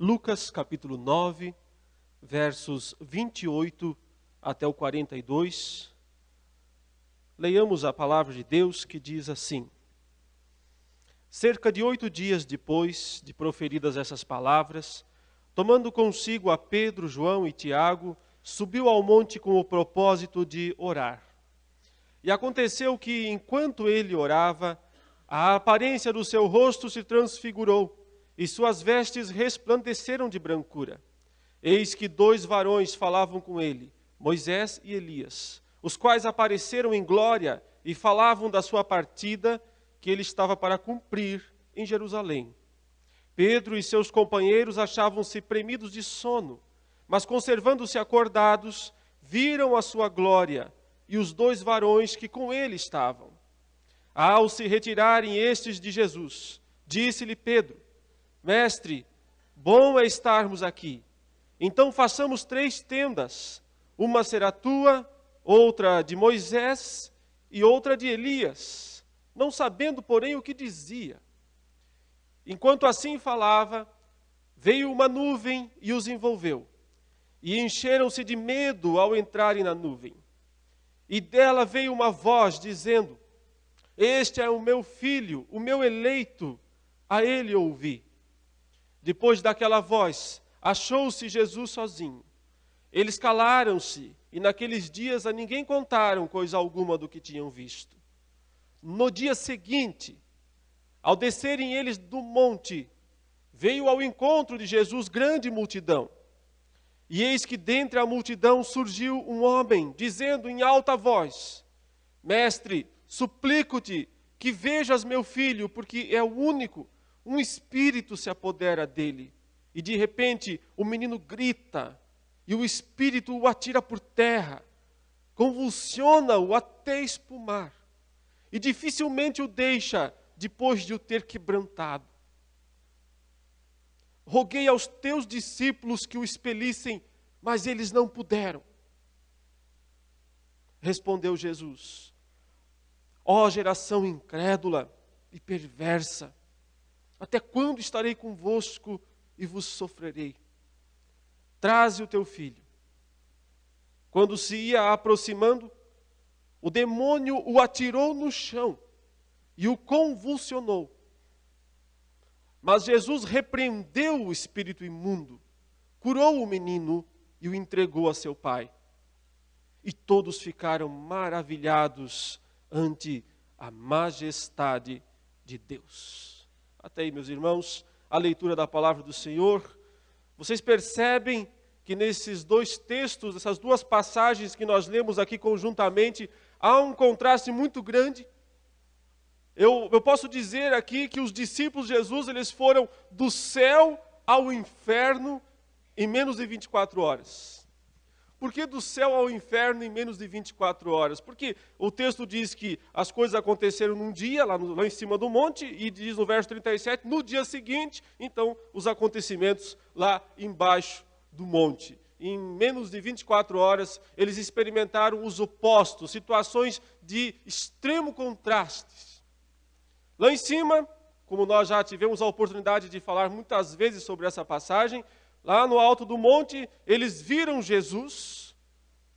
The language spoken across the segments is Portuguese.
Lucas capítulo 9, versos 28 até o 42. Leiamos a palavra de Deus que diz assim: Cerca de 8 dias depois de proferidas essas palavras, tomando consigo a Pedro, João e Tiago, subiu ao monte com o propósito de orar. E aconteceu que, enquanto ele orava, a aparência do seu rosto se transfigurou, e suas vestes resplandeceram de brancura. Eis que 2 varões falavam com ele, Moisés e Elias, os quais apareceram em glória e falavam da sua partida que ele estava para cumprir em Jerusalém. Pedro e seus companheiros achavam-se premidos de sono, mas conservando-se acordados, viram a sua glória e os 2 varões que com ele estavam. Ao se retirarem estes de Jesus, disse-lhe Pedro: Mestre, bom é estarmos aqui. Então façamos 3 tendas, uma será tua, outra de Moisés e outra de Elias, não sabendo, porém, o que dizia. Enquanto assim falava, veio uma nuvem e os envolveu, e encheram-se de medo ao entrarem na nuvem. E dela veio uma voz dizendo: Este é o meu filho, o meu eleito, a ele ouvi. Depois daquela voz, achou-se Jesus sozinho. Eles calaram-se, e naqueles dias a ninguém contaram coisa alguma do que tinham visto. No dia seguinte, ao descerem eles do monte, veio ao encontro de Jesus grande multidão. E eis que dentre a multidão surgiu um homem, dizendo em alta voz: Mestre, suplico-te que vejas meu filho, porque é o único. Um espírito se apodera dele. E de repente o menino grita, e o espírito o atira por terra, convulsiona-o até espumar, e dificilmente o deixa depois de o ter quebrantado. Roguei aos teus discípulos que o expelissem, mas eles não puderam. Respondeu Jesus: Ó geração incrédula e perversa, até quando estarei convosco e vos sofrerei? Traze o teu filho. Quando se ia aproximando, o demônio o atirou no chão e o convulsionou. Mas Jesus repreendeu o espírito imundo, curou o menino e o entregou a seu pai. E todos ficaram maravilhados ante a majestade de Deus. Até aí, meus irmãos, a leitura da palavra do Senhor. Vocês percebem que nesses 2 textos, essas 2 passagens que nós lemos aqui conjuntamente, há um contraste muito grande. Eu posso dizer aqui que os discípulos de Jesus, eles foram do céu ao inferno em menos de 24 horas. Por que do céu ao inferno em menos de 24 horas? Porque o texto diz que as coisas aconteceram num dia, lá em cima do monte, e diz no verso 37, no dia seguinte, então, os acontecimentos lá embaixo do monte. Em menos de 24 horas, eles experimentaram os opostos, situações de extremo contraste. Lá em cima, como nós já tivemos a oportunidade de falar muitas vezes sobre essa passagem, lá no alto do monte, eles viram Jesus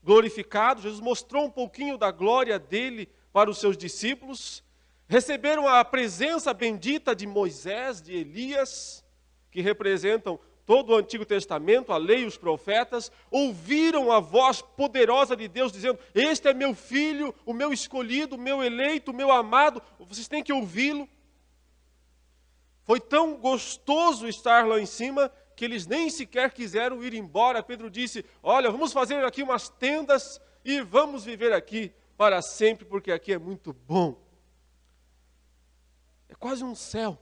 glorificado. Jesus mostrou um pouquinho da glória dele para os seus discípulos. Receberam a presença bendita de Moisés, de Elias, que representam todo o Antigo Testamento, a lei e os profetas. Ouviram a voz poderosa de Deus dizendo: Este é meu filho, o meu escolhido, o meu eleito, o meu amado. Vocês têm que ouvi-lo. Foi tão gostoso estar lá em cima que eles nem sequer quiseram ir embora. Pedro disse: Olha, vamos fazer aqui umas tendas e vamos viver aqui para sempre, porque aqui é muito bom. É quase um céu,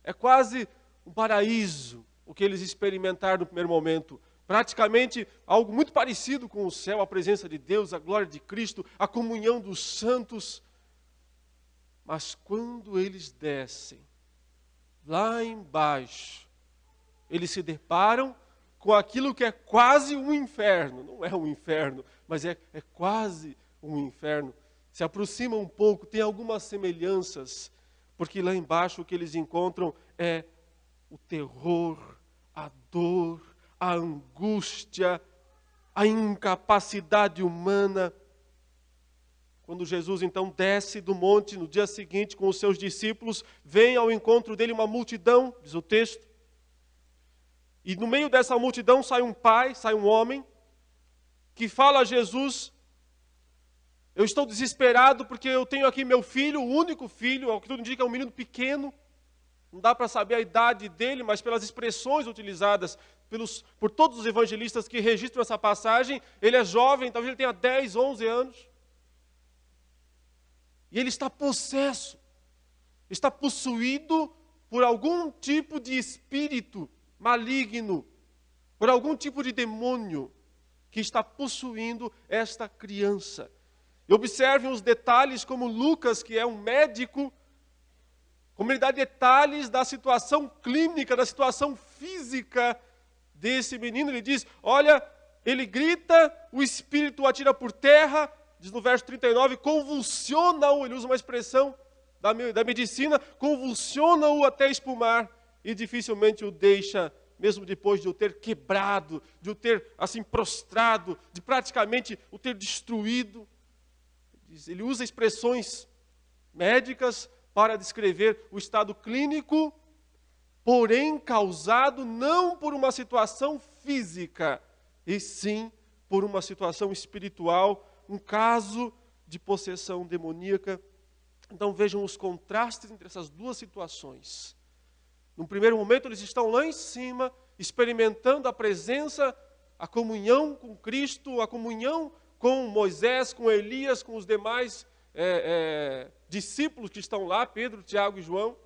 é quase um paraíso o que eles experimentaram no primeiro momento. Praticamente algo muito parecido com o céu, a presença de Deus, a glória de Cristo, a comunhão dos santos. Mas quando eles descem lá embaixo, eles se deparam com aquilo que é quase um inferno. Não é um inferno, mas é quase um inferno. Se aproxima um pouco, tem algumas semelhanças, porque lá embaixo o que eles encontram é o terror, a dor, a angústia, a incapacidade humana. Quando Jesus então desce do monte no dia seguinte com os seus discípulos, vem ao encontro dele uma multidão, diz o texto. E no meio dessa multidão sai um pai, sai um homem, que fala a Jesus: eu estou desesperado porque eu tenho aqui meu filho, o único filho, ao que tudo indica é um menino pequeno. Não dá para saber a idade dele, mas pelas expressões utilizadas por todos os evangelistas que registram essa passagem, ele é jovem, talvez ele tenha 10, 11 anos. E ele está possesso, está possuído por algum tipo de espírito maligno, por algum tipo de demônio que está possuindo esta criança. E observem os detalhes, como Lucas, que é um médico, como ele dá detalhes da situação clínica, da situação física desse menino. Ele diz, olha, ele grita, o espírito o atira por terra, diz no verso 39, convulsiona-o, ele usa uma expressão da medicina, convulsiona-o até espumar, e dificilmente o deixa, mesmo depois de o ter quebrado, de o ter assim prostrado, de praticamente o ter destruído. Ele usa expressões médicas para descrever o estado clínico, porém causado não por uma situação física, e sim por uma situação espiritual, um caso de possessão demoníaca. Então vejam os contrastes entre essas duas situações. No primeiro momento eles estão lá em cima, experimentando a presença, a comunhão com Cristo, a comunhão com Moisés, com Elias, com os demais discípulos que estão lá, Pedro, Tiago e João,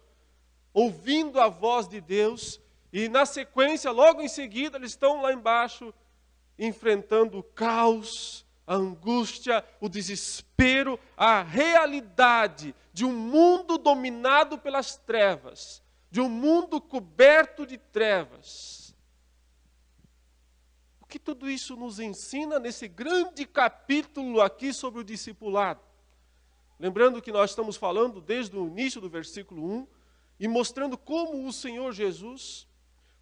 ouvindo a voz de Deus, e na sequência, logo em seguida, eles estão lá embaixo, enfrentando o caos, a angústia, o desespero, a realidade de um mundo dominado pelas trevas, de um mundo coberto de trevas. O que tudo isso nos ensina nesse grande capítulo aqui sobre o discipulado? Lembrando que nós estamos falando desde o início do versículo 1 e mostrando como o Senhor Jesus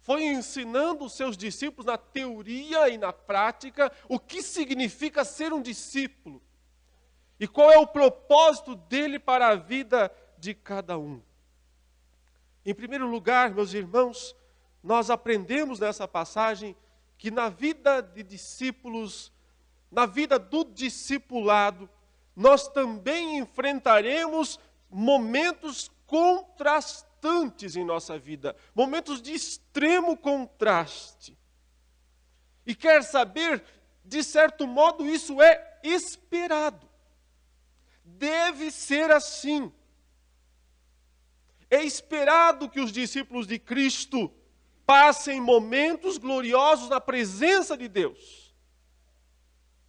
foi ensinando os seus discípulos na teoria e na prática o que significa ser um discípulo e qual é o propósito dele para a vida de cada um. Em primeiro lugar, meus irmãos, nós aprendemos nessa passagem que na vida de discípulos, na vida do discipulado, nós também enfrentaremos momentos contrastantes em nossa vida, momentos de extremo contraste. E quer saber, de certo modo, isso é esperado. Deve ser assim. É esperado que os discípulos de Cristo passem momentos gloriosos na presença de Deus.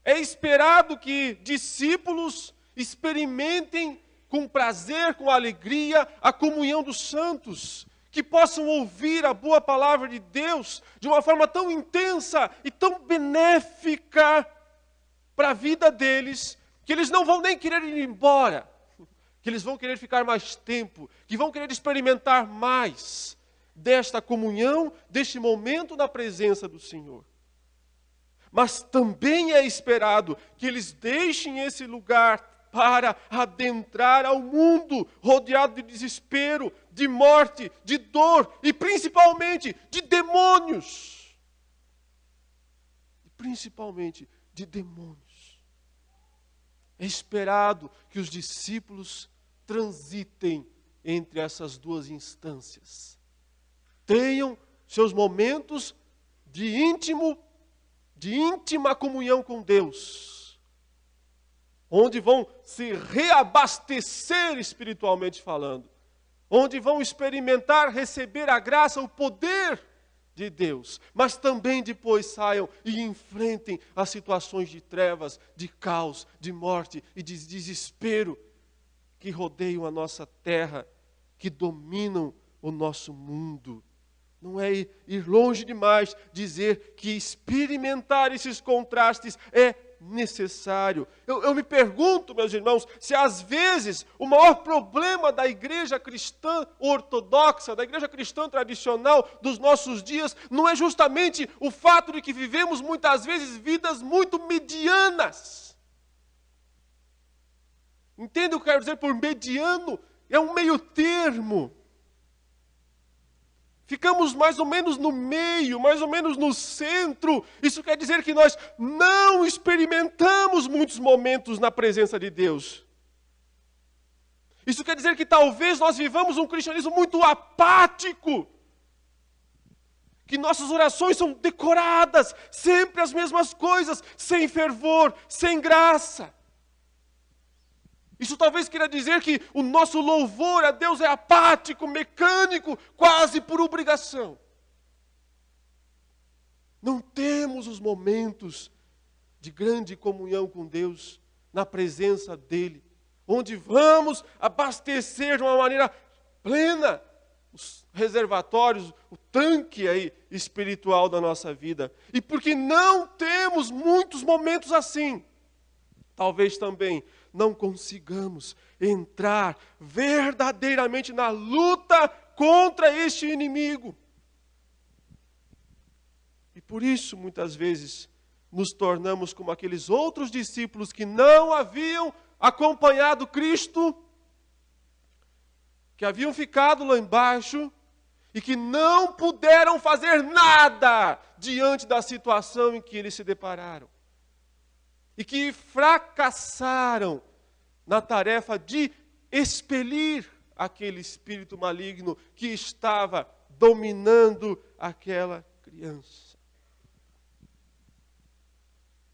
É esperado que discípulos experimentem com prazer, com alegria, a comunhão dos santos, que possam ouvir a boa palavra de Deus de uma forma tão intensa e tão benéfica para a vida deles, que eles não vão nem querer ir embora, que eles vão querer ficar mais tempo, que vão querer experimentar mais desta comunhão, deste momento na presença do Senhor. Mas também é esperado que eles deixem esse lugar para adentrar ao mundo rodeado de desespero, de morte, de dor e principalmente de demônios. Principalmente de demônios. É esperado que os discípulos transitem entre essas duas instâncias. Tenham seus momentos de íntima comunhão com Deus, onde vão se reabastecer espiritualmente falando, onde vão experimentar, receber a graça, o poder de Deus, mas também depois saiam e enfrentem as situações de trevas, de caos, de morte e de desespero que rodeiam a nossa terra, que dominam o nosso mundo. Não é ir longe demais dizer que experimentar esses contrastes é necessário. Eu me pergunto, meus irmãos, se às vezes o maior problema da igreja cristã ortodoxa, da igreja cristã tradicional dos nossos dias, não é justamente o fato de que vivemos muitas vezes vidas muito medianas. Entende o que eu quero dizer por mediano? É um meio termo. Ficamos mais ou menos no meio, mais ou menos no centro. Isso quer dizer que nós não experimentamos muitos momentos na presença de Deus. Isso quer dizer que talvez nós vivamos um cristianismo muito apático. Que nossas orações são decoradas, sempre as mesmas coisas, sem fervor, sem graça. Isso talvez queira dizer que o nosso louvor a Deus é apático, mecânico, quase por obrigação. Não temos os momentos de grande comunhão com Deus, na presença dEle, onde vamos abastecer de uma maneira plena os reservatórios, o tanque aí espiritual da nossa vida. E porque não temos muitos momentos assim, talvez também não consigamos entrar verdadeiramente na luta contra este inimigo. E por isso, muitas vezes, nos tornamos como aqueles outros discípulos que não haviam acompanhado Cristo, que haviam ficado lá embaixo e que não puderam fazer nada diante da situação em que eles se depararam. E que fracassaram na tarefa de expelir aquele espírito maligno que estava dominando aquela criança.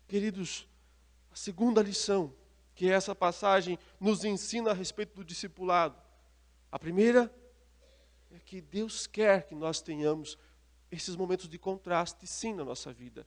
Queridos, a segunda lição que essa passagem nos ensina a respeito do discipulado. A primeira é que Deus quer que nós tenhamos esses momentos de contraste, sim, na nossa vida.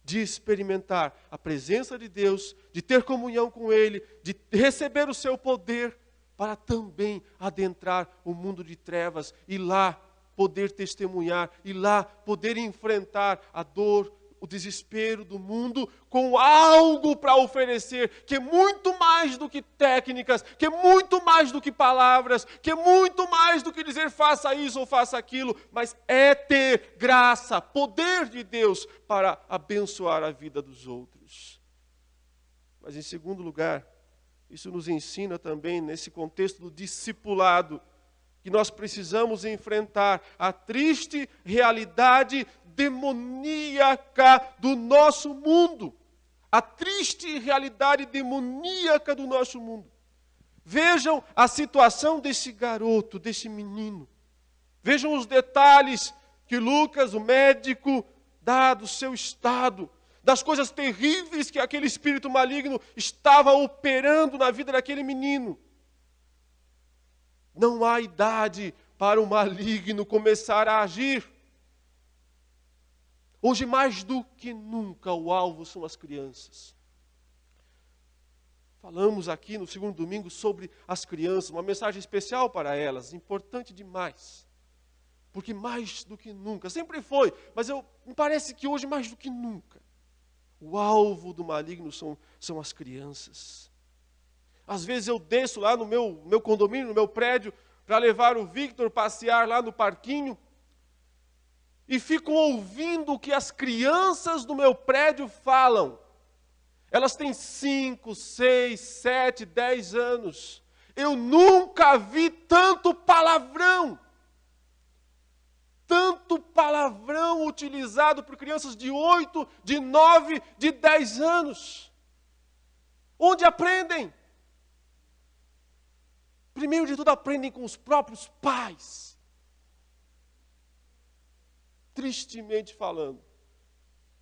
De experimentar a presença de Deus, de ter comunhão com Ele, de receber o seu poder, para também adentrar o mundo de trevas e lá poder testemunhar, e lá poder enfrentar a dor, o desespero do mundo com algo para oferecer, que é muito mais do que técnicas, que é muito mais do que palavras, que é muito mais do que dizer faça isso ou faça aquilo, mas é ter graça, poder de Deus para abençoar a vida dos outros. Mas em segundo lugar, isso nos ensina também nesse contexto do discipulado, que nós precisamos enfrentar a triste realidade demoníaca do nosso mundo. A triste realidade demoníaca do nosso mundo. Vejam a situação desse garoto, desse menino. Vejam os detalhes que Lucas, o médico, dá do seu estado, das coisas terríveis que aquele espírito maligno estava operando na vida daquele menino. Não há idade para o maligno começar a agir. Hoje, mais do que nunca, o alvo são as crianças. Falamos aqui no segundo domingo sobre as crianças, uma mensagem especial para elas, importante demais. Porque mais do que nunca, sempre foi, mas me parece que hoje mais do que nunca, o alvo do maligno são as crianças. Às vezes eu desço lá no meu condomínio, no meu prédio, para levar o Victor passear lá no parquinho, e fico ouvindo o que as crianças do meu prédio falam. Elas têm 5, 6, 7, 10 anos. Eu nunca vi tanto palavrão. Tanto palavrão utilizado por crianças de 8, de 9, de 10 anos. Onde aprendem? Primeiro de tudo, aprendem com os próprios pais. Tristemente falando.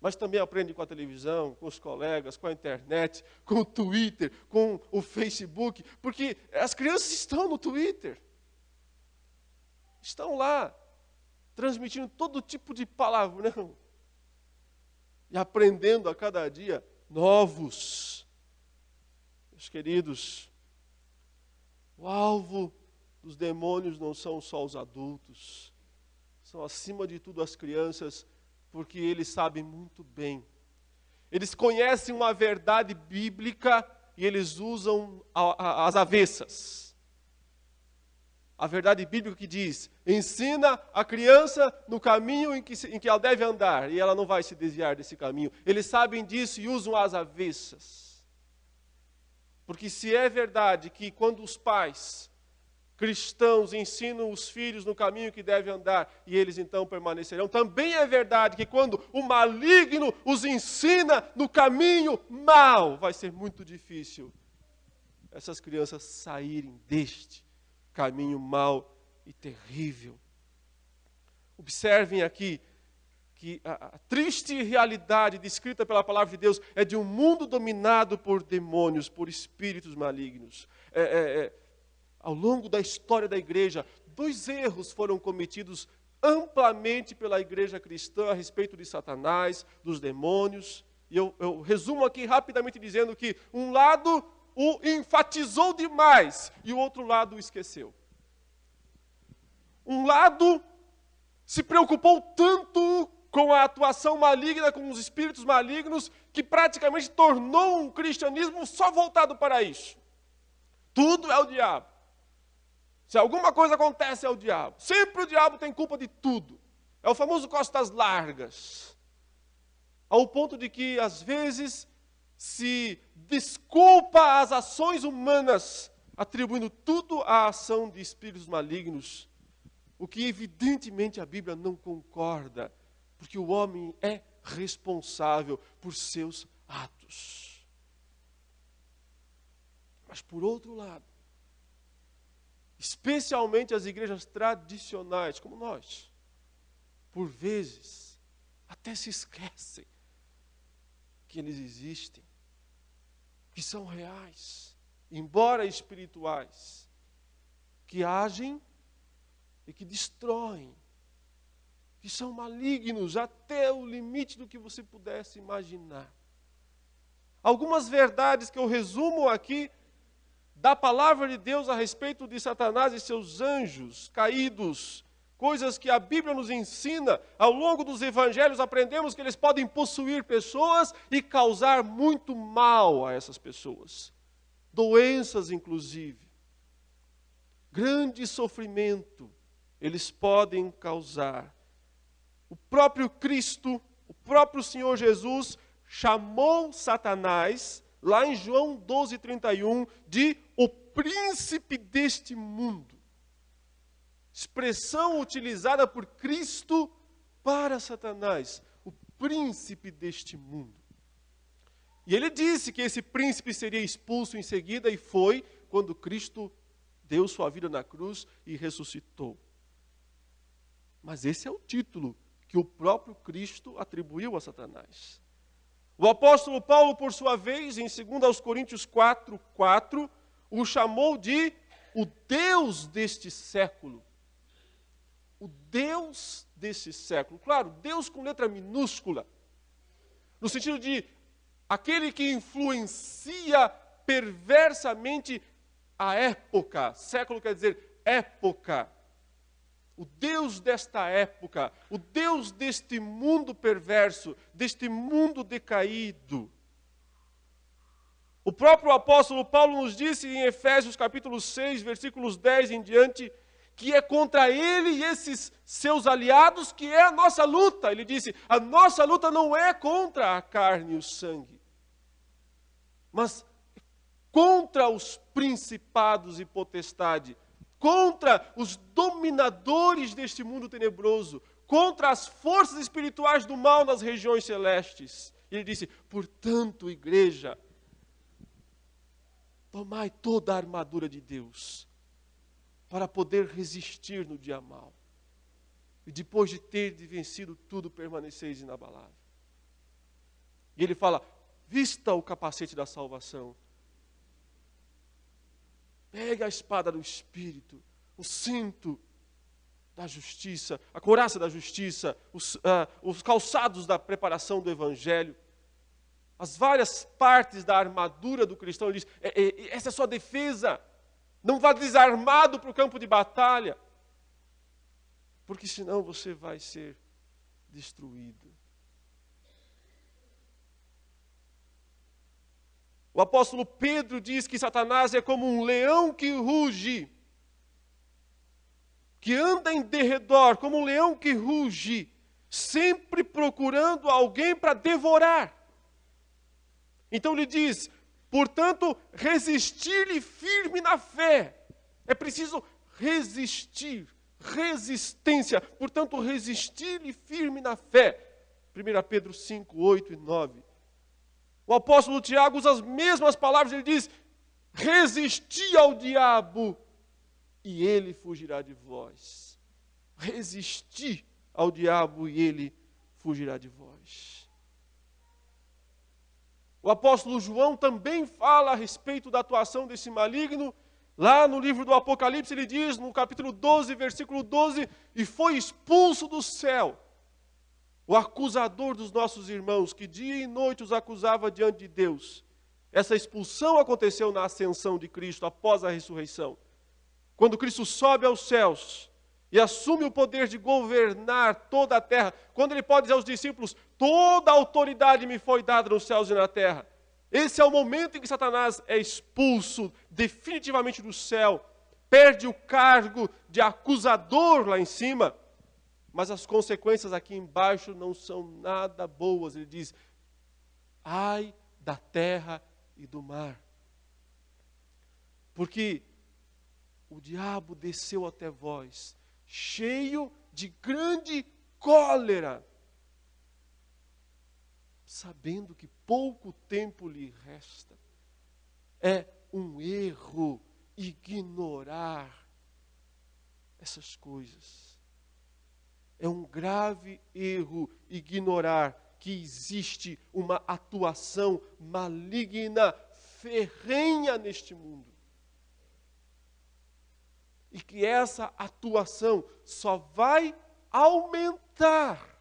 Mas também aprendem com a televisão, com os colegas, com a internet, com o Twitter, com o Facebook. Porque as crianças estão no Twitter. Estão lá, transmitindo todo tipo de palavrão. E aprendendo a cada dia novos. Meus queridos, o alvo dos demônios não são só os adultos. São acima de tudo as crianças, porque eles sabem muito bem. Eles conhecem uma verdade bíblica e eles usam as avessas. A verdade bíblica que diz, ensina a criança no caminho em que ela deve andar, e ela não vai se desviar desse caminho. Eles sabem disso e usam as avessas. Porque se é verdade que quando os pais cristãos ensinam os filhos no caminho que devem andar, e eles então permanecerão, também é verdade que quando o maligno os ensina no caminho mau, vai ser muito difícil essas crianças saírem deste caminho mau e terrível. Observem aqui que a triste realidade descrita pela palavra de Deus é de um mundo dominado por demônios, por espíritos malignos. Ao longo da história da igreja, 2 erros foram cometidos amplamente pela igreja cristã a respeito de Satanás, dos demônios. E eu resumo aqui rapidamente dizendo que um lado o enfatizou demais e o outro lado o esqueceu. Um lado se preocupou tanto com a atuação maligna, com os espíritos malignos, que praticamente tornou um cristianismo só voltado para isso. Tudo é o diabo. Se alguma coisa acontece, é o diabo. Sempre o diabo tem culpa de tudo. É o famoso costas largas. Ao ponto de que, às vezes, se desculpa as ações humanas, atribuindo tudo à ação de espíritos malignos. O que, evidentemente, a Bíblia não concorda. Porque o homem é responsável por seus atos. Mas, por outro lado, especialmente as igrejas tradicionais, como nós, por vezes, até se esquecem que eles existem, que são reais, embora espirituais, que agem e que destroem, que são malignos até o limite do que você pudesse imaginar. Algumas verdades que eu resumo aqui da palavra de Deus a respeito de Satanás e seus anjos caídos, coisas que a Bíblia nos ensina. Ao longo dos evangelhos aprendemos que eles podem possuir pessoas e causar muito mal a essas pessoas. Doenças, inclusive. Grande sofrimento eles podem causar. O próprio Cristo, o próprio Senhor Jesus, chamou Satanás, lá em João 12:31, de o príncipe deste mundo. Expressão utilizada por Cristo para Satanás, o príncipe deste mundo. E ele disse que esse príncipe seria expulso em seguida, e foi quando Cristo deu sua vida na cruz e ressuscitou. Mas esse é o título que o próprio Cristo atribuiu a Satanás. O apóstolo Paulo, por sua vez, em 2 Coríntios 4:4, o chamou de o Deus deste século. O Deus desse século. Claro, Deus com letra minúscula. No sentido de aquele que influencia perversamente a época. Século quer dizer época. O Deus desta época, o Deus deste mundo perverso, deste mundo decaído. O próprio apóstolo Paulo nos disse em Efésios capítulo 6, versículos 10 em diante, que é contra ele e esses seus aliados que é a nossa luta. Ele disse, a nossa luta não é contra a carne e o sangue, mas contra os principados e potestades, contra os dominadores deste mundo tenebroso, contra as forças espirituais do mal nas regiões celestes. E ele disse, portanto, igreja, tomai toda a armadura de Deus, para poder resistir no dia mau. E depois de ter vencido tudo, permaneceis inabalável. E ele fala, vista o capacete da salvação. Pega a espada do Espírito, o cinto da justiça, a couraça da justiça, os calçados da preparação do Evangelho, as várias partes da armadura do cristão. Ele diz, essa é a sua defesa, não vá desarmado para o campo de batalha, porque senão você vai ser destruído. O apóstolo Pedro diz que Satanás é como um leão que ruge, que anda em derredor, como um leão que ruge, sempre procurando alguém para devorar. Então ele diz, portanto, resistir-lhe firme na fé. É preciso resistir, resistência. Portanto, resistir-lhe firme na fé. 1 Pedro 5, 8 e 9. O apóstolo Tiago usa as mesmas palavras, ele diz, resisti ao diabo e ele fugirá de vós. Resisti ao diabo e ele fugirá de vós. O apóstolo João também fala a respeito da atuação desse maligno. Lá no livro do Apocalipse ele diz, no capítulo 12, versículo 12, e foi expulso do céu o acusador dos nossos irmãos, que dia e noite os acusava diante de Deus. Essa expulsão aconteceu na ascensão de Cristo, após a ressurreição. Quando Cristo sobe aos céus e assume o poder de governar toda a terra, quando ele pode dizer aos discípulos, toda a autoridade me foi dada nos céus e na terra. Esse é o momento em que Satanás é expulso definitivamente do céu, perde o cargo de acusador lá em cima, mas as consequências aqui embaixo não são nada boas. Ele diz, ai da terra e do mar. Porque o diabo desceu até vós, cheio de grande cólera, sabendo que pouco tempo lhe resta. É um erro ignorar essas coisas. É um grave erro ignorar que existe uma atuação maligna, ferrenha neste mundo. E que essa atuação só vai aumentar.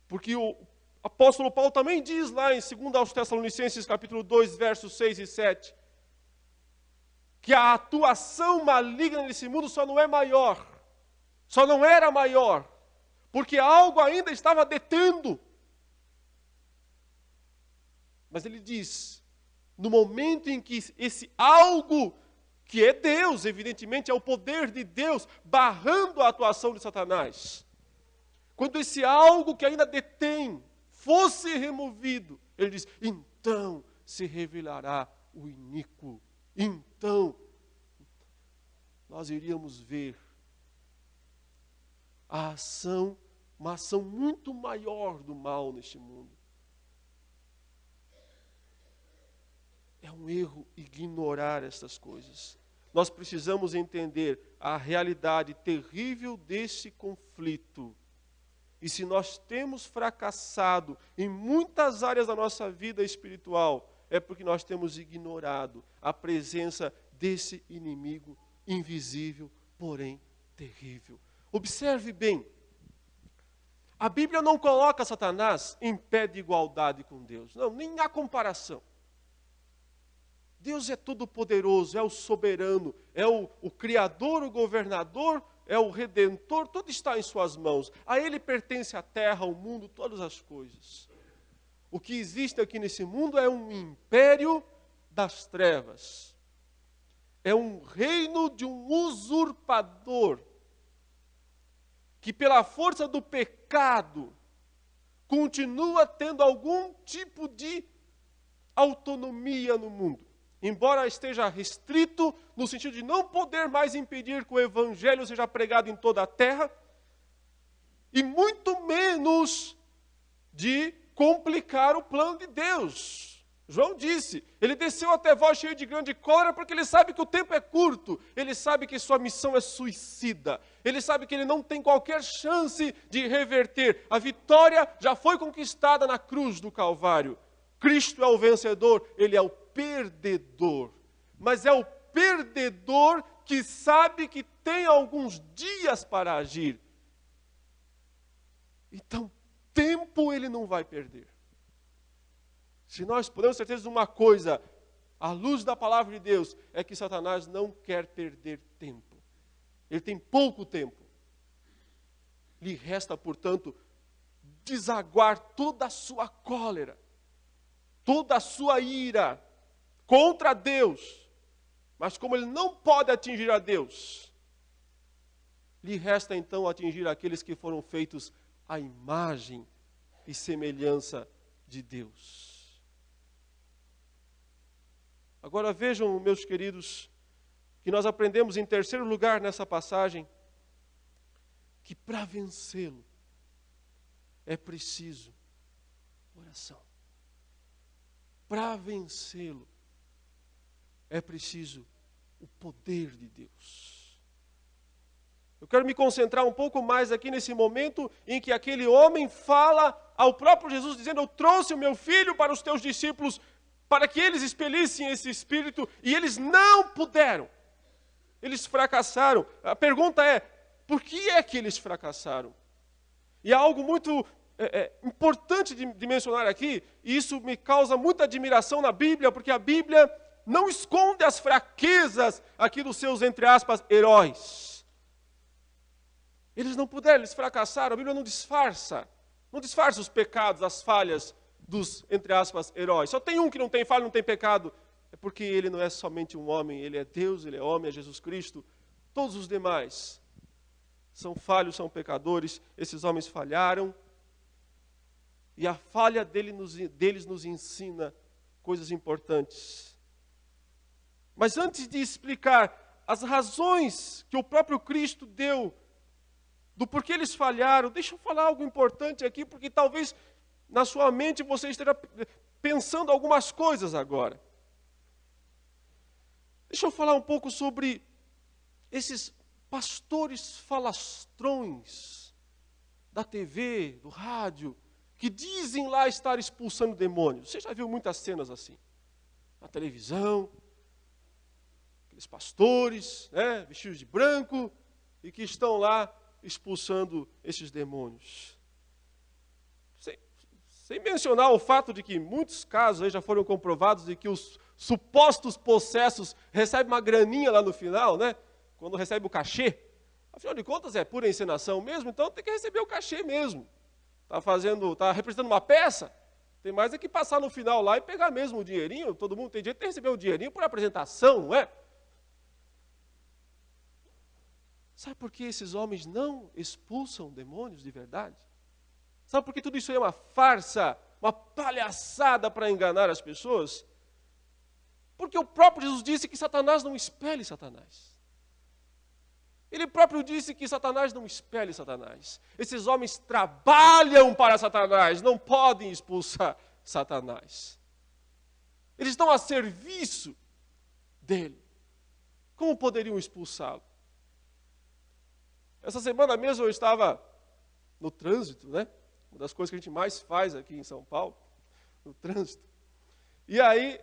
Porque o apóstolo Paulo também diz lá em 2 aos Tessalonicenses, capítulo 2, versos 6 e 7, que a atuação maligna nesse mundo só não é maior, só não era maior, porque algo ainda estava detendo. Mas ele diz, no momento em que esse algo, que é Deus, evidentemente, é o poder de Deus, barrando a atuação de Satanás, quando esse algo que ainda detém fosse removido, ele diz, então se revelará o iníquo. Então nós iríamos ver a ação, uma ação muito maior do mal neste mundo. É um erro ignorar essas coisas. Nós precisamos entender a realidade terrível desse conflito. E se nós temos fracassado em muitas áreas da nossa vida espiritual, é porque nós temos ignorado a presença desse inimigo invisível, porém terrível. Observe bem, a Bíblia não coloca Satanás em pé de igualdade com Deus. Não, nem há comparação. Deus é todo-poderoso, é o soberano, é o Criador, o governador, é o Redentor, tudo está em suas mãos. A Ele pertence a terra, o mundo, todas as coisas. O que existe aqui nesse mundo é um império das trevas. É um reino de um usurpador, que pela força do pecado, continua tendo algum tipo de autonomia no mundo. Embora esteja restrito, no sentido de não poder mais impedir que o evangelho seja pregado em toda a terra, e muito menos de complicar o plano de Deus. João disse, ele desceu até vós cheio de grande cólera, porque ele sabe que o tempo é curto, ele sabe que sua missão é suicida, ele sabe que ele não tem qualquer chance de reverter. A vitória já foi conquistada na cruz do Calvário. Cristo é o vencedor, ele é o perdedor, mas é o perdedor que sabe que tem alguns dias para agir. Então, tempo ele não vai perder. Se nós podemos ter certeza de uma coisa, à luz da palavra de Deus, é que Satanás não quer perder tempo. Ele tem pouco tempo. Lhe resta, portanto, desaguar toda a sua cólera. toda a sua ira contra Deus, mas como ele não pode atingir a Deus, lhe resta então atingir aqueles que foram feitos à imagem e semelhança de Deus. Agora vejam, meus queridos, que nós aprendemos em terceiro lugar nessa passagem, que para vencê-lo é preciso oração. Para vencê-lo é preciso o poder de Deus. Eu quero me concentrar um pouco mais aqui nesse momento em que aquele homem fala ao próprio Jesus, dizendo: eu trouxe o meu filho para os teus discípulos, para que eles expelissem esse espírito, e eles não puderam. Eles fracassaram. A pergunta é, por que é que eles fracassaram? E há algo muito importante de mencionar aqui, e isso me causa muita admiração na Bíblia, porque a Bíblia não esconde as fraquezas aqui dos seus, entre aspas, heróis. Eles não puderam, eles fracassaram. A Bíblia não disfarça os pecados, as falhas dos, entre aspas, heróis. Só tem um que não tem falha, não tem pecado. É porque ele não é somente um homem, ele é Deus, ele é homem, é Jesus Cristo. Todos os demais são falhos, são pecadores. Esses homens falharam. E a falha deles nos ensina coisas importantes. Mas antes de explicar as razões que o próprio Cristo deu do porquê eles falharam, deixa eu falar algo importante aqui, porque talvez na sua mente você esteja pensando algumas coisas agora. Deixa eu falar um pouco sobre esses pastores falastrões da TV, do rádio, que dizem lá estar expulsando demônios. Você já viu muitas cenas assim, na televisão, aqueles pastores, vestidos de branco, e que estão lá expulsando esses demônios. Sem mencionar o fato de que muitos casos aí já foram comprovados de que os supostos possessos recebem uma graninha lá no final, quando recebe o cachê. Afinal de contas é pura encenação mesmo, então tem que receber o cachê mesmo. Está representando uma peça, tem mais é que passar no final lá e pegar mesmo o dinheirinho. Todo mundo tem direito de receber o dinheirinho por apresentação, não é? Sabe por que esses homens não expulsam demônios de verdade? Sabe por que tudo isso é uma farsa, uma palhaçada para enganar as pessoas? Porque o próprio Jesus disse que Satanás não expele Satanás. Ele próprio disse que Satanás não expele Satanás. Esses homens trabalham para Satanás, não podem expulsar Satanás. Eles estão a serviço dele. Como poderiam expulsá-lo? Essa semana mesmo eu estava no trânsito, Uma das coisas que a gente mais faz aqui em São Paulo, no trânsito. E aí,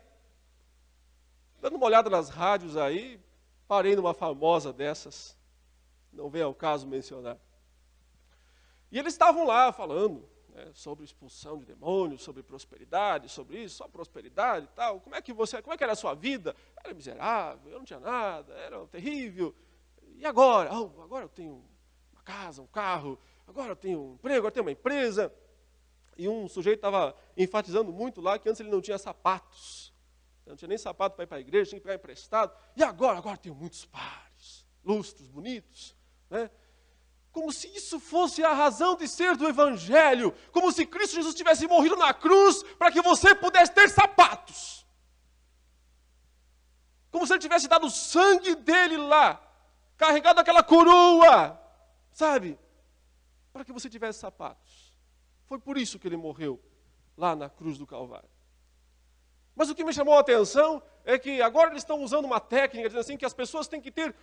dando uma olhada nas rádios aí, parei numa famosa dessas, não vem ao caso mencionar. E eles estavam lá falando sobre expulsão de demônios, sobre prosperidade, sobre isso, só prosperidade e tal. Como é que era a sua vida? Era miserável, eu não tinha nada, era terrível. E agora? Agora eu tenho uma casa, um carro, agora eu tenho um emprego, agora eu tenho uma empresa. E um sujeito estava enfatizando muito lá que antes ele não tinha sapatos. Não tinha nem sapato para ir para a igreja, tinha que pegar emprestado. E agora eu tenho muitos pares, lustros, bonitos. Como se isso fosse a razão de ser do Evangelho. Como se Cristo Jesus tivesse morrido na cruz para que você pudesse ter sapatos. Como se ele tivesse dado o sangue dele lá, carregado aquela coroa, sabe? Para que você tivesse sapatos. Foi por isso que ele morreu lá na cruz do Calvário. Mas o que me chamou a atenção é que agora eles estão usando uma técnica, dizendo assim, que as pessoas têm que ter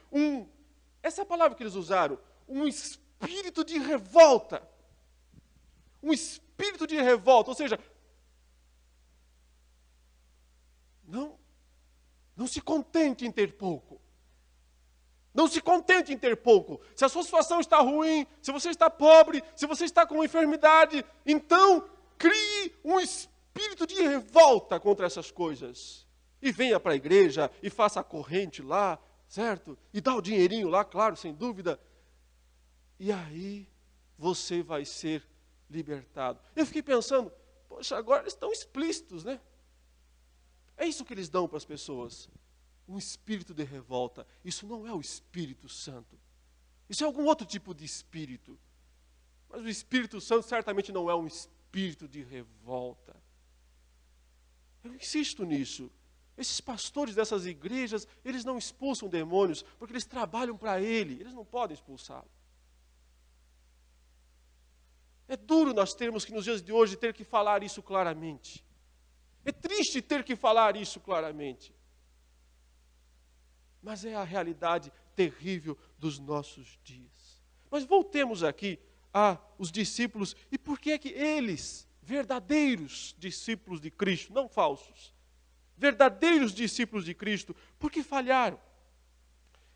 essa é a palavra que eles usaram, um espírito de revolta. Um espírito de revolta, ou seja, não se contente em ter pouco. Não se contente em ter pouco. Se a sua situação está ruim, se você está pobre, se você está com uma enfermidade, então crie um espírito de revolta contra essas coisas. E venha para a igreja e faça a corrente lá, certo? E dá o dinheirinho lá, claro, sem dúvida. E aí você vai ser libertado. Eu fiquei pensando, poxa, agora eles estão explícitos, É isso que eles dão para as pessoas. Um espírito de revolta. Isso não é o Espírito Santo. Isso é algum outro tipo de espírito. Mas o Espírito Santo certamente não é um espírito de revolta. Eu insisto nisso. Esses pastores dessas igrejas, eles não expulsam demônios, porque eles trabalham para ele. Eles não podem expulsá-lo. É duro nós termos que, nos dias de hoje, ter que falar isso claramente. É triste ter que falar isso claramente. Mas é a realidade terrível dos nossos dias. Mas voltemos aqui aos discípulos. E por que é que eles, verdadeiros discípulos de Cristo, não falsos, verdadeiros discípulos de Cristo, por que falharam?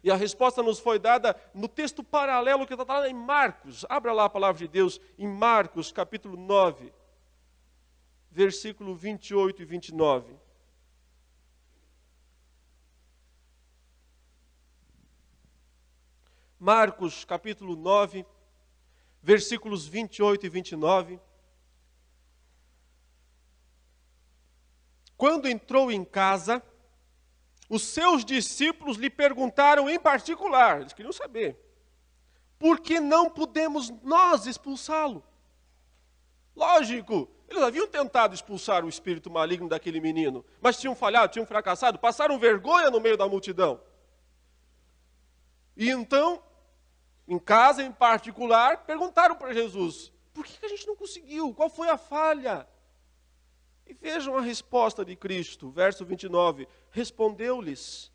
E a resposta nos foi dada no texto paralelo que está lá em Marcos. Abra lá a palavra de Deus em Marcos, capítulo 9, versículo 28 e 29. Marcos, capítulo 9, versículos 28 e 29. Quando entrou em casa, os seus discípulos lhe perguntaram em particular, eles queriam saber, por que não pudemos nós expulsá-lo? Lógico, eles haviam tentado expulsar o espírito maligno daquele menino, mas tinham falhado, tinham fracassado, passaram vergonha no meio da multidão. E então, em casa em particular, perguntaram para Jesus, por que a gente não conseguiu? Qual foi a falha? E vejam a resposta de Cristo, verso 29. Respondeu-lhes,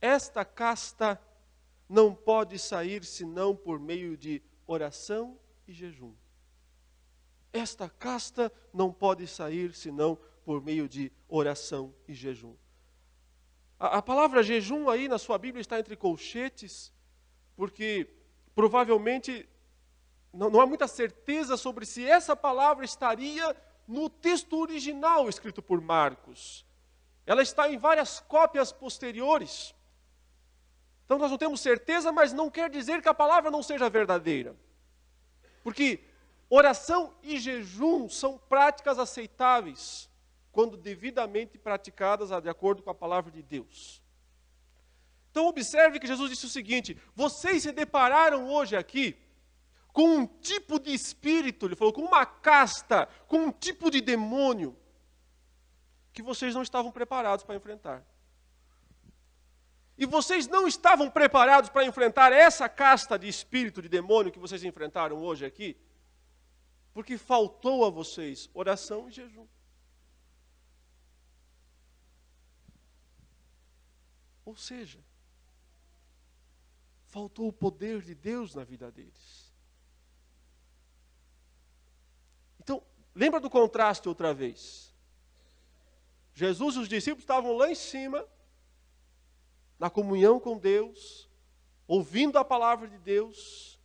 esta casta não pode sair senão por meio de oração e jejum. Esta casta não pode sair senão por meio de oração e jejum. A palavra jejum aí na sua Bíblia está entre colchetes, porque provavelmente não há muita certeza sobre se essa palavra estaria no texto original escrito por Marcos. Ela está em várias cópias posteriores. Então nós não temos certeza, mas não quer dizer que a palavra não seja verdadeira. Porque oração e jejum são práticas aceitáveis, quando devidamente praticadas de acordo com a palavra de Deus. Então observe que Jesus disse o seguinte, vocês se depararam hoje aqui com um tipo de espírito, ele falou, com uma casta, com um tipo de demônio, que vocês não estavam preparados para enfrentar. E vocês não estavam preparados para enfrentar essa casta de espírito, de demônio que vocês enfrentaram hoje aqui, porque faltou a vocês oração e jejum. Ou seja, faltou o poder de Deus na vida deles. Então, lembra do contraste outra vez. Jesus e os discípulos estavam lá em cima, na comunhão com Deus, ouvindo a palavra de Deus,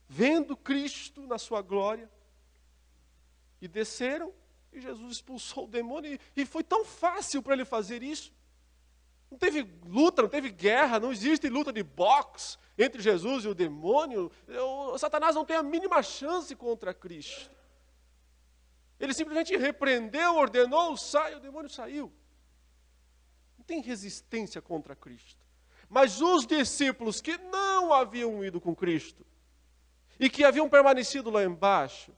vendo Cristo na sua glória, e desceram, e Jesus expulsou o demônio, e foi tão fácil para ele fazer isso. Não teve luta, não teve guerra, não existe luta de boxe entre Jesus e o demônio. O Satanás não tem a mínima chance contra Cristo. Ele simplesmente repreendeu, ordenou, sai, o demônio saiu. Não tem resistência contra Cristo. Mas os discípulos que não haviam ido com Cristo e que haviam permanecido lá embaixo,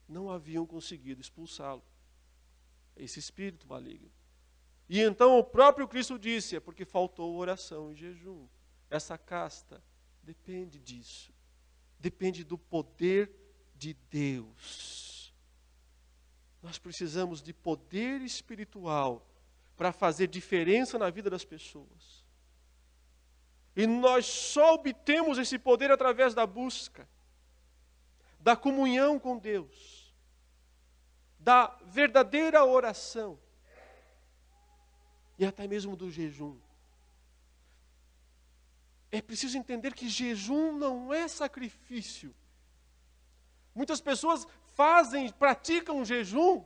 não haviam conseguido expulsá-lo. Esse espírito maligno. E então o próprio Cristo disse, é porque faltou oração e jejum. Essa casta depende disso. Depende do poder de Deus. Nós precisamos de poder espiritual para fazer diferença na vida das pessoas. E nós só obtemos esse poder através da busca, da comunhão com Deus, da verdadeira oração e até mesmo do jejum. É preciso entender que jejum não é sacrifício. Muitas pessoas praticam jejum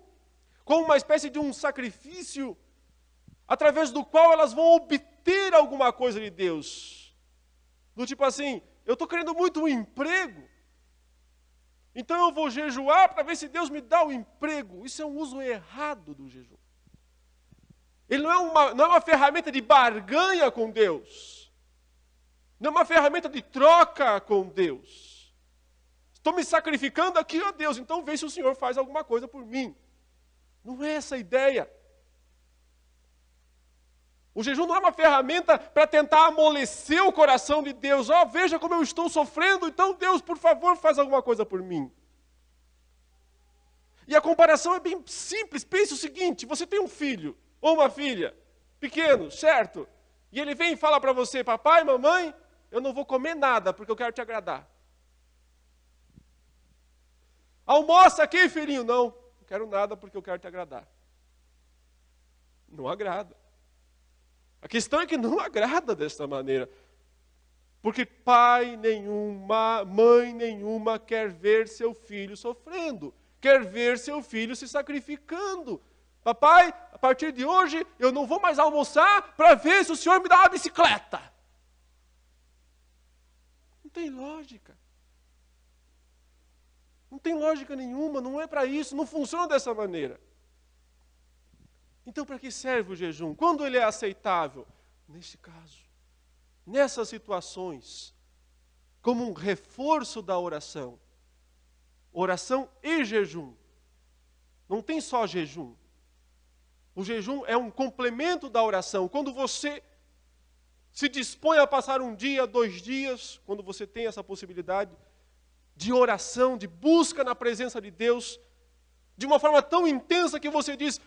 como uma espécie de um sacrifício através do qual elas vão obter alguma coisa de Deus. Do tipo assim, eu estou querendo muito um emprego, então eu vou jejuar para ver se Deus me dá o emprego. Isso é um uso errado do jejum. Ele não é uma ferramenta de barganha com Deus. Não é uma ferramenta de troca com Deus. Estou me sacrificando aqui a Deus, então vê se o Senhor faz alguma coisa por mim. Não é essa a ideia. O jejum não é uma ferramenta para tentar amolecer o coração de Deus. Veja como eu estou sofrendo, então Deus, por favor, faz alguma coisa por mim. E a comparação é bem simples. Pense o seguinte, você tem um filho ou uma filha, pequeno, certo? E ele vem e fala para você, papai, mamãe, eu não vou comer nada porque eu quero te agradar. Almoça aqui, filhinho. Não quero nada porque eu quero te agradar. Não agrada. A questão é que não agrada desta maneira. Porque pai nenhum, mãe nenhuma quer ver seu filho sofrendo. Quer ver seu filho se sacrificando. Papai, a partir de hoje eu não vou mais almoçar para ver se o senhor me dá uma bicicleta. Não tem lógica. Não tem lógica nenhuma, não é para isso, não funciona dessa maneira. Então, para que serve o jejum? Quando ele é aceitável? Neste caso, nessas situações, como um reforço da oração. Oração e jejum. Não tem só jejum. O jejum é um complemento da oração. Quando você se dispõe a passar um dia, 2 dias, quando você tem essa possibilidade de oração, de busca na presença de Deus, de uma forma tão intensa que você diz,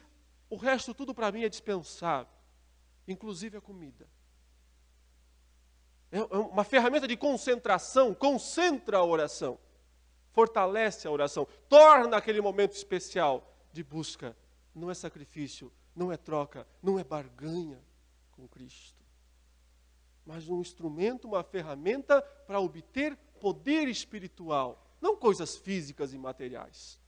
o resto tudo para mim é dispensável, inclusive a comida. É uma ferramenta de concentração, concentra a oração, fortalece a oração, torna aquele momento especial de busca. Não é sacrifício, não é troca, não é barganha com Cristo, mas um instrumento, uma ferramenta para obter poder espiritual, não coisas físicas e materiais.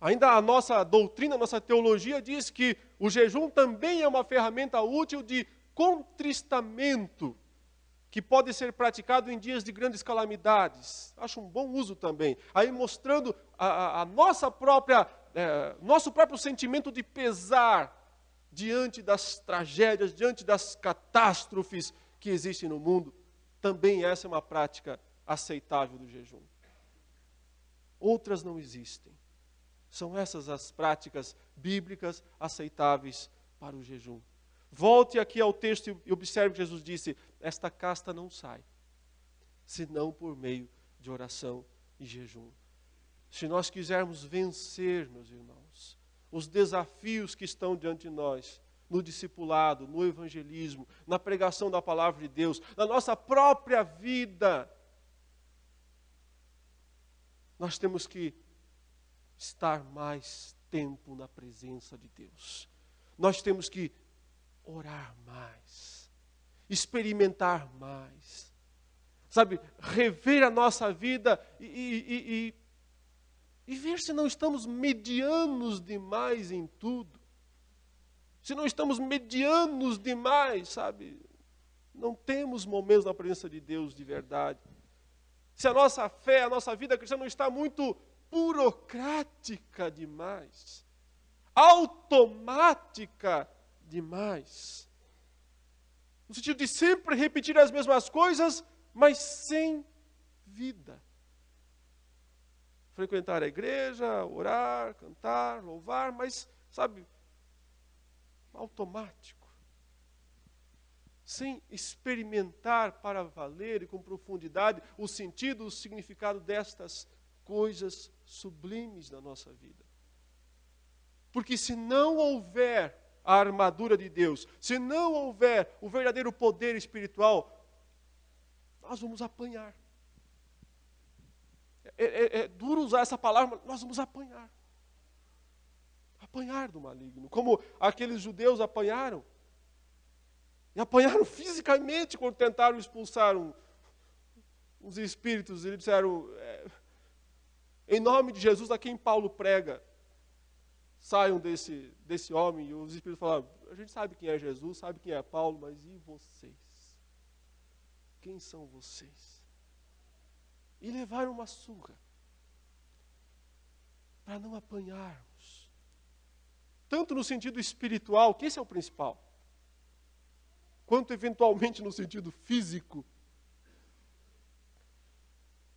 Ainda a nossa doutrina, a nossa teologia diz que o jejum também é uma ferramenta útil de contristamento, que pode ser praticado em dias de grandes calamidades. Acho um bom uso também. Aí mostrando a nossa própria, nosso próprio sentimento de pesar diante das tragédias, diante das catástrofes que existem no mundo. Também essa é uma prática aceitável do jejum. Outras não existem. São essas as práticas bíblicas aceitáveis para o jejum. Volte aqui ao texto e observe que Jesus disse, esta casta não sai, senão por meio de oração e jejum. Se nós quisermos vencer, meus irmãos, os desafios que estão diante de nós, no discipulado, no evangelismo, na pregação da palavra de Deus, na nossa própria vida, nós temos que estar mais tempo na presença de Deus. Nós temos que orar mais, experimentar mais, sabe, rever a nossa vida e ver se não estamos medianos demais em tudo. Se não estamos medianos demais, sabe, não temos momentos na presença de Deus de verdade. Se a nossa fé, a nossa vida cristã não está muito burocrática demais, automática demais, no sentido de sempre repetir as mesmas coisas, mas sem vida. Frequentar a igreja, orar, cantar, louvar, mas, sabe, automático. Sem experimentar para valer e com profundidade o sentido, o significado destas coisas sublimes na nossa vida. Porque se não houver a armadura de Deus, se não houver o verdadeiro poder espiritual, nós vamos apanhar. É duro usar essa palavra, mas nós vamos apanhar. Apanhar do maligno, como aqueles judeus apanharam. E apanharam fisicamente quando tentaram expulsar uns espíritos. Eles disseram, em nome de Jesus, a quem Paulo prega, saiam desse homem. E os espíritos falaram, a gente sabe quem é Jesus, sabe quem é Paulo, mas e vocês? Quem são vocês? E levaram uma surra, para não apanharmos. tanto no sentido espiritual, que esse é o principal, quanto eventualmente no sentido físico.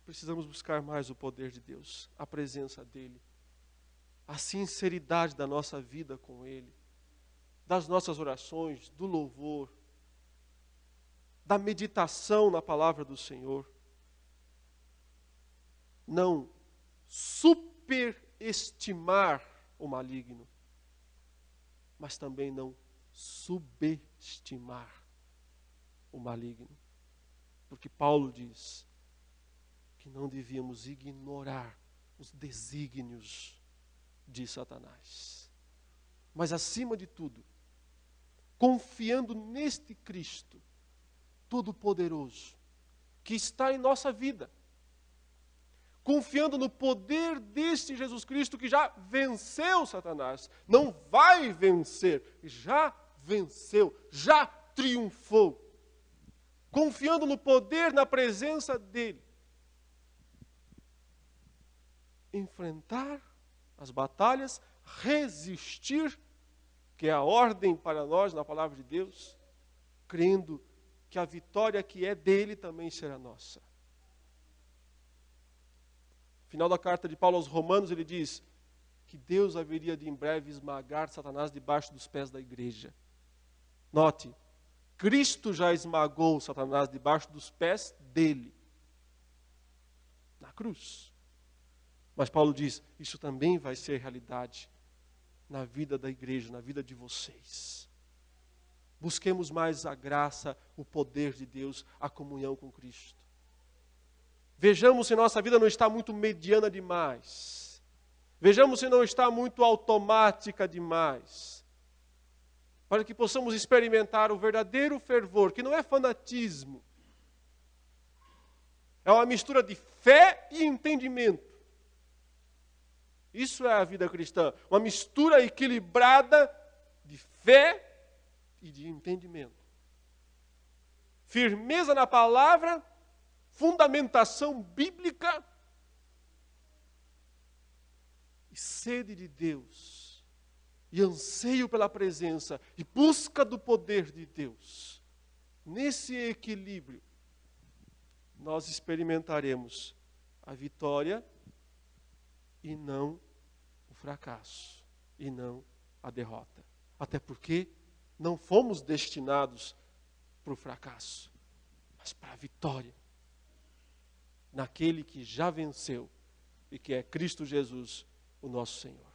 Precisamos buscar mais o poder de Deus, a presença dEle, a sinceridade da nossa vida com Ele, das nossas orações, do louvor, da meditação na palavra do Senhor. Não superestimar o maligno, mas também não subestimar o maligno. Porque Paulo diz que não devíamos ignorar os desígnios de Satanás. Mas, acima de tudo, confiando neste Cristo Todo-Poderoso, que está em nossa vida, confiando no poder deste Jesus Cristo que já venceu Satanás, não vai vencer, já venceu, já triunfou, confiando no poder, na presença dEle, enfrentar as batalhas, resistir, que é a ordem para nós na palavra de Deus, crendo que a vitória que é dele também será nossa. No final da carta de Paulo aos Romanos, ele diz que Deus haveria de em breve esmagar Satanás debaixo dos pés da igreja. Note, Cristo já esmagou Satanás debaixo dos pés dele, na cruz. Mas Paulo diz, isso também vai ser realidade na vida da igreja, na vida de vocês. Busquemos mais a graça, o poder de Deus, a comunhão com Cristo. Vejamos se nossa vida não está muito mediana demais. Vejamos se não está muito automática demais. Para que possamos experimentar o verdadeiro fervor, que não é fanatismo. É uma mistura de fé e entendimento. Isso é a vida cristã, uma mistura equilibrada de fé e de entendimento. Firmeza na palavra, fundamentação bíblica e sede de Deus, e anseio pela presença e busca do poder de Deus. Nesse equilíbrio, nós experimentaremos a vitória e não o fracasso, e não a derrota. Até porque não fomos destinados para o fracasso, mas para a vitória. Naquele que já venceu e que é Cristo Jesus, o nosso Senhor.